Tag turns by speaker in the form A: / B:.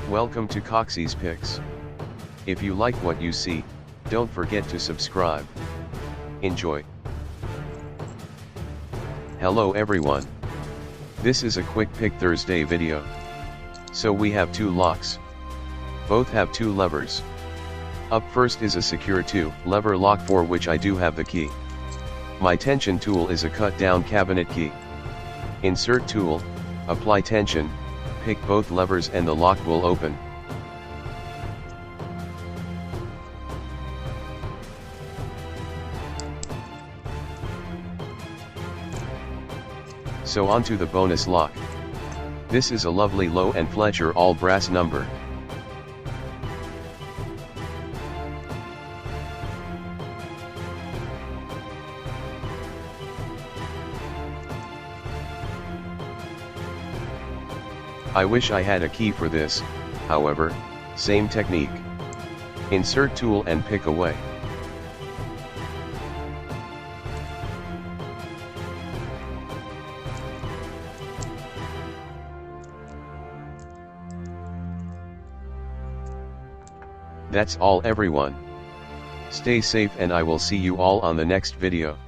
A: Welcome to Coxie's Picks. If you like what you see, don't forget to subscribe. Enjoy. Hello everyone. This is a quick pick Thursday video. So we have two locks. Both have two levers. Up first is a secure 2-lever lock for which I do have the key. My tension tool is a cut down cabinet key. Insert tool, apply tension, pick both levers and the lock will open. So on to the bonus lock. This is a lovely Lowe & Fletcher all brass number. I wish I had a key for this, however, same technique. Insert tool and pick away. That's all everyone. Stay safe and I will see you all on the next video.